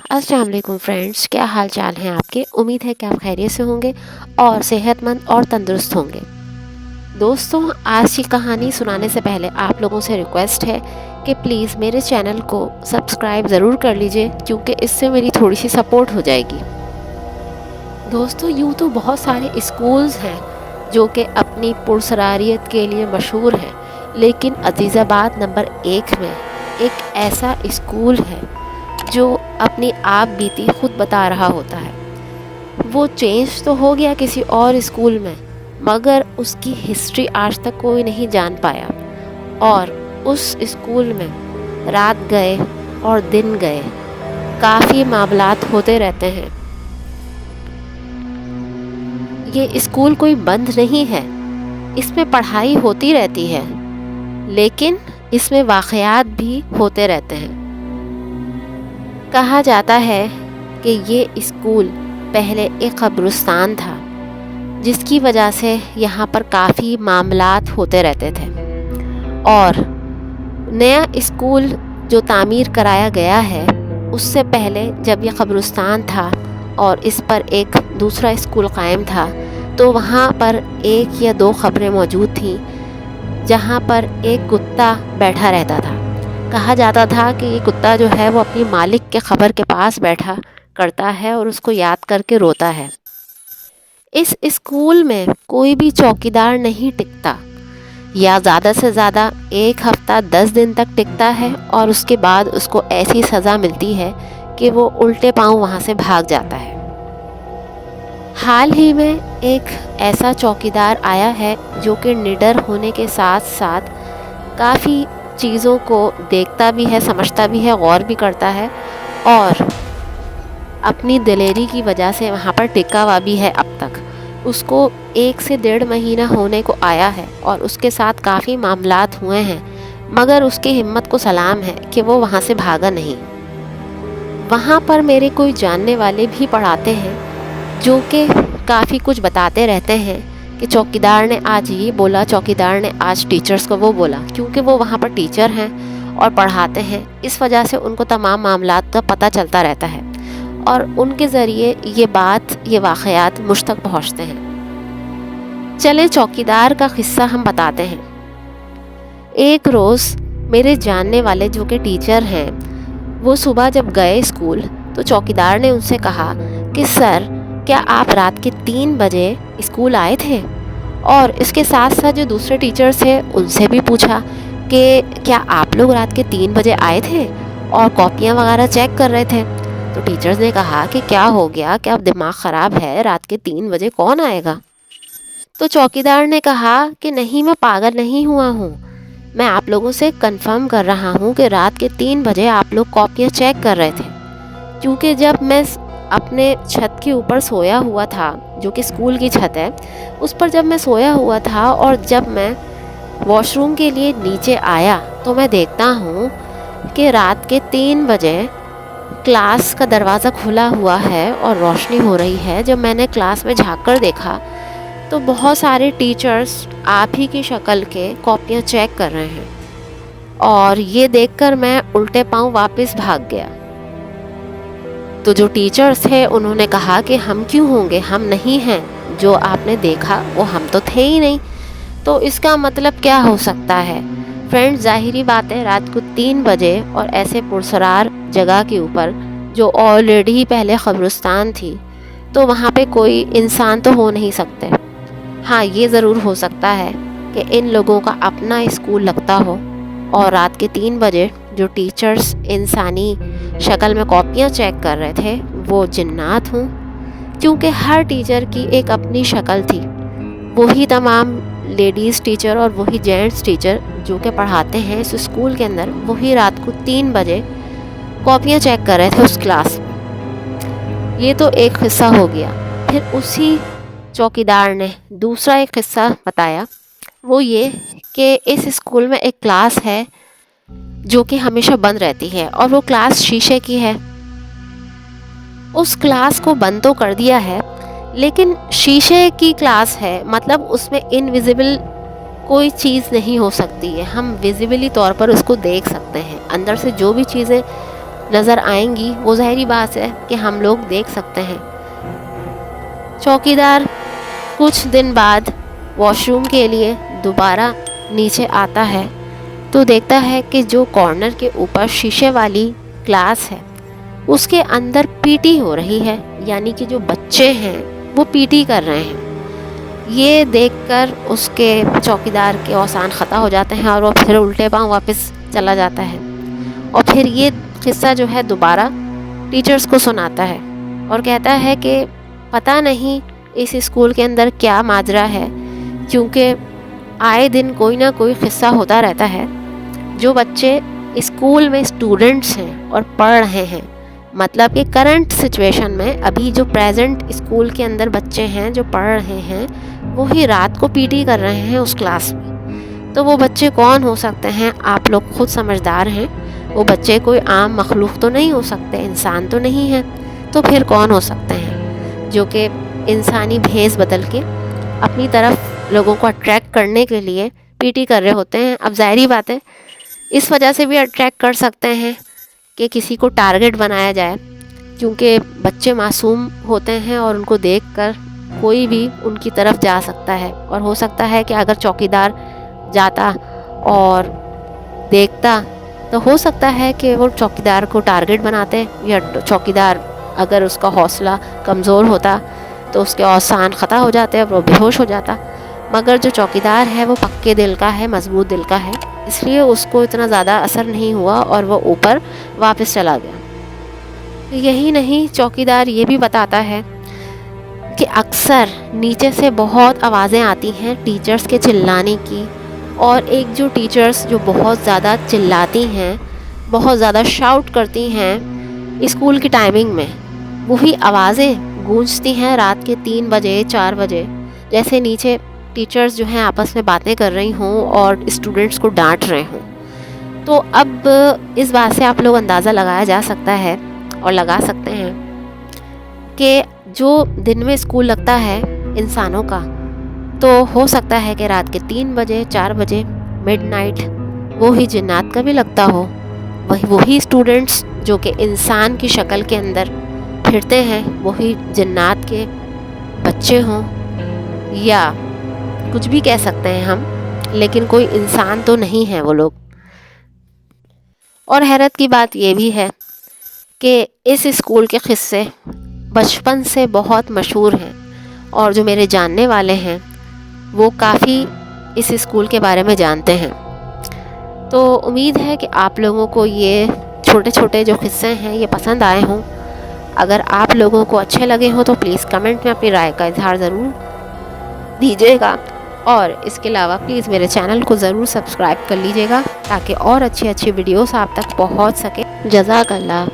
السلام علیکم فرینڈس، کیا حال چال ہیں آپ کے؟ امید ہے کہ آپ خیریت سے ہوں گے اور صحت مند اور تندرست ہوں گے۔ دوستوں، آج کی کہانی سنانے سے پہلے آپ لوگوں سے ریکویسٹ ہے کہ پلیز میرے چینل کو سبسکرائب ضرور کر لیجئے، کیونکہ اس سے میری تھوڑی سی سپورٹ ہو جائے گی۔ دوستوں، یوں تو بہت سارے اسکولز ہیں جو کہ اپنی پرسراریت کے لیے مشہور ہیں، لیکن عزیز آباد نمبر 1 میں ایک ایسا اسکول ہے جو اپنی آپ بیتی خود بتا رہا ہوتا ہے۔ وہ چینج تو ہو گیا کسی اور اسکول میں، مگر اس کی ہسٹری آج تک کوئی نہیں جان پایا، اور اس اسکول میں رات گئے اور دن گئے، کافی معاملات ہوتے رہتے ہیں۔ یہ اسکول کوئی بند نہیں ہے، اس میں پڑھائی ہوتی رہتی ہے، لیکن اس میں واقعات بھی ہوتے رہتے ہیں۔ کہا جاتا ہے کہ یہ اسکول پہلے ایک قبرستان تھا، جس کی وجہ سے یہاں پر کافی معاملات ہوتے رہتے تھے، اور نیا اسکول جو تعمیر کرایا گیا ہے اس سے پہلے جب یہ قبرستان تھا اور اس پر ایک دوسرا اسکول قائم تھا، تو وہاں پر 1 یا 2 قبریں موجود تھیں جہاں پر ایک کتا بیٹھا رہتا تھا۔ کہا جاتا تھا کہ یہ کتا جو ہے وہ اپنی مالک کے قبر کے پاس بیٹھا کرتا ہے اور اس کو یاد کر کے روتا ہے۔ اس اسکول میں کوئی بھی چوکیدار نہیں ٹکتا، یا زیادہ سے زیادہ 1 ہفتہ 10 دن تک ٹکتا ہے، اور اس کے بعد اس کو ایسی سزا ملتی ہے کہ وہ الٹے پاؤں وہاں سے بھاگ جاتا ہے۔ حال ہی میں ایک ایسا چوکیدار آیا ہے جو کہ نڈر ہونے کے ساتھ ساتھ کافی چیزوں کو دیکھتا بھی ہے، سمجھتا بھی ہے، غور بھی کرتا ہے، اور اپنی دلیری کی وجہ سے وہاں پر ٹکا ہوا بھی ہے۔ اب تک اس کو 1 سے 1.5 مہینہ ہونے کو آیا ہے اور اس کے ساتھ کافی معاملات ہوئے ہیں، مگر اس کی ہمت کو سلام ہے کہ وہ وہاں سے بھاگا نہیں۔ وہاں پر میرے کوئی جاننے والے بھی پڑھاتے ہیں جو کہ کافی کچھ بتاتے رہتے ہیں کہ چوکیدار نے آج یہ بولا، چوکیدار نے آج ٹیچرز کو وہ بولا، کیونکہ وہ وہاں پر ٹیچر ہیں اور پڑھاتے ہیں، اس وجہ سے ان کو تمام معاملات کا پتہ چلتا رہتا ہے، اور ان کے ذریعے یہ واقعات مجھ تک پہنچتے ہیں۔ چلے چوکیدار کا قصہ ہم بتاتے ہیں۔ ایک روز میرے جاننے والے جو کہ ٹیچر ہیں، وہ صبح جب گئے اسکول تو چوکیدار نے ان سے کہا کہ سر، کیا آپ رات کے 3 بجے اسکول آئے تھے؟ اور اس کے ساتھ ساتھ جو دوسرے ٹیچرز تھے ان سے بھی پوچھا کہ کیا آپ لوگ رات کے 3 بجے آئے تھے اور کاپیاں وغیرہ چیک کر رہے تھے؟ تو ٹیچرز نے کہا کہ کیا ہو گیا، کیا اب دماغ خراب ہے، رات کے 3 بجے کون آئے گا؟ تو چوکیدار نے کہا کہ نہیں، میں پاگل نہیں ہوا ہوں، میں آپ لوگوں سے کنفرم کر رہا ہوں کہ رات کے 3 بجے آپ لوگ کاپیاں چیک کر رہے تھے، کیونکہ جب میں اپنے چھت کے اوپر سویا ہوا تھا، جو کہ اسکول کی چھت ہے، اس پر جب میں سویا ہوا تھا اور جب میں واش روم کے لیے نیچے آیا تو میں دیکھتا ہوں کہ رات کے 3 بجے کلاس کا دروازہ کھلا ہوا ہے اور روشنی ہو رہی ہے۔ جب میں نے کلاس میں جھانک کر دیکھا تو بہت سارے ٹیچرز آپ ہی کی شکل کے کاپیاں چیک کر رہے ہیں، اور یہ دیکھ کر میں الٹے پاؤں واپس بھاگ گیا۔ تو جو ٹیچرز تھے انہوں نے کہا کہ ہم کیوں ہوں گے، ہم نہیں ہیں، جو آپ نے دیکھا وہ ہم تو تھے ہی نہیں۔ تو اس کا مطلب کیا ہو سکتا ہے؟ فرینڈ، ظاہری بات ہے، رات کو 3 بجے اور ایسے پرسرار جگہ کے اوپر جو آلریڈی پہلے قبرستان تھی، تو وہاں پہ کوئی انسان تو ہو نہیں سکتے۔ ہاں، یہ ضرور ہو سکتا ہے کہ ان لوگوں کا اپنا اسکول لگتا ہو، اور رات کے 3 بجے جو ٹیچرز انسانی شکل میں کاپیاں چیک کر رہے تھے وہ جنات ہوں، کیونکہ ہر ٹیچر کی ایک اپنی شکل تھی۔ وہی تمام لیڈیز ٹیچر اور وہی جینٹس ٹیچر جو کہ پڑھاتے ہیں اس اسکول کے اندر، وہی رات کو 3 بجے کاپیاں چیک کر رہے تھے اس کلاس میں۔ یہ تو ایک قصہ ہو گیا۔ پھر اسی چوکیدار نے دوسرا ایک قصہ بتایا، وہ یہ کہ اس اسکول میں ایک کلاس ہے جو کہ ہمیشہ بند رہتی ہے، اور وہ کلاس شیشے کی ہے۔ اس کلاس کو بند تو کر دیا ہے، لیکن شیشے کی کلاس ہے، مطلب اس میں انویزیبل کوئی چیز نہیں ہو سکتی ہے، ہم ویزیبلی طور پر اس کو دیکھ سکتے ہیں، اندر سے جو بھی چیزیں نظر آئیں گی وہ ظاہری بات ہے کہ ہم لوگ دیکھ سکتے ہیں۔ چوکیدار کچھ دن بعد واش روم کے لیے دوبارہ نیچے آتا ہے تو دیکھتا ہے کہ جو کارنر کے اوپر شیشے والی کلاس ہے اس کے اندر پی ٹی ہو رہی ہے، یعنی کہ جو بچے ہیں وہ پی ٹی کر رہے ہیں۔ یہ دیکھ کر اس کے چوکیدار کے اوسان خطا ہو جاتے ہیں اور وہ پھر الٹے پاؤں واپس چلا جاتا ہے، اور پھر یہ قصہ جو ہے دوبارہ ٹیچرز کو سناتا ہے اور کہتا ہے کہ پتہ نہیں اس اسکول کے اندر کیا ماجرا ہے، کیونکہ آئے دن کوئی نہ کوئی قصہ ہوتا رہتا ہے۔ جو بچے اسکول میں اسٹوڈنٹس ہیں اور پڑھ رہے ہیں، مطلب کہ کرنٹ سچویشن میں ابھی جو پریزنٹ اسکول کے اندر بچے ہیں جو پڑھ رہے ہیں، وہی رات کو پی ٹی کر رہے ہیں اس کلاس میں، تو وہ بچے کون ہو سکتے ہیں؟ آپ لوگ خود سمجھدار ہیں، وہ بچے کوئی عام مخلوق تو نہیں ہو سکتے، انسان تو نہیں ہے، تو پھر کون ہو سکتے ہیں جو کہ انسانی بھیس بدل کے اپنی طرف لوگوں کو اٹریکٹ کرنے کے لیے پی ٹی کر رہے ہوتے ہیں۔ اب ظاہری بات ہے اس وجہ سے بھی اٹریکٹ کر سکتے ہیں کہ کسی کو ٹارگٹ بنایا جائے، کیونکہ بچے معصوم ہوتے ہیں اور ان کو دیکھ کر کوئی بھی ان کی طرف جا سکتا ہے، اور ہو سکتا ہے کہ اگر چوکیدار جاتا اور دیکھتا تو ہو سکتا ہے کہ وہ چوکیدار کو ٹارگٹ بناتے، یا چوکیدار اگر اس کا حوصلہ کمزور ہوتا تو اس کے اوسان خطا ہو جاتے اور وہ بے ہوش ہو جاتا، مگر جو چوکیدار ہے وہ پکے دل کا ہے، مضبوط دل کا ہے، اس لیے اس کو اتنا زیادہ اثر نہیں ہوا اور وہ اوپر واپس چلا گیا۔ یہی نہیں، چوکیدار یہ بھی بتاتا ہے کہ اکثر نیچے سے بہت آوازیں آتی ہیں ٹیچرز کے چلانے کی، اور ایک جو ٹیچرز جو بہت زیادہ چلاتی ہیں، بہت زیادہ شاؤٹ کرتی ہیں اسکول کی ٹائمنگ میں، وہی آوازیں گونجتی ہیں رات کے 3 بجے 4 بجے، جیسے نیچے ٹیچرز جو ہیں آپس میں باتیں کر رہی ہوں اور اسٹوڈنٹس کو ڈانٹ رہے ہوں۔ تو اب اس بات سے آپ لوگ اندازہ لگایا جا سکتا ہے اور لگا سکتے ہیں کہ جو دن میں اسکول لگتا ہے انسانوں کا، تو ہو سکتا ہے کہ رات کے 3 بجے 4 بجے مڈ نائٹ وہی جنات کا بھی لگتا ہو، وہی اسٹوڈنٹس جو کہ انسان کی شکل کے اندر پھرتے ہیں وہی جنات کے بچے ہوں، یا کچھ بھی کہہ سکتے ہیں ہم، لیکن کوئی انسان تو نہیں ہے وہ لوگ۔ اور حیرت کی بات یہ بھی ہے کہ اس اسکول کے قصے بچپن سے بہت مشہور ہیں، اور جو میرے جاننے والے ہیں وہ کافی اس اسکول کے بارے میں جانتے ہیں۔ تو امید ہے کہ آپ لوگوں کو یہ چھوٹے چھوٹے جو قصے ہیں یہ پسند آئے ہوں۔ اگر آپ لوگوں کو اچھے لگے ہوں تو پلیز کمنٹ میں اپنی رائے کا اظہار ضرور دیجیے گا، اور اس کے علاوہ پلیز میرے چینل کو ضرور سبسکرائب کر لیجیے گا تاکہ اور اچھی ویڈیوز آپ تک پہنچ سکے۔ جزاک اللہ۔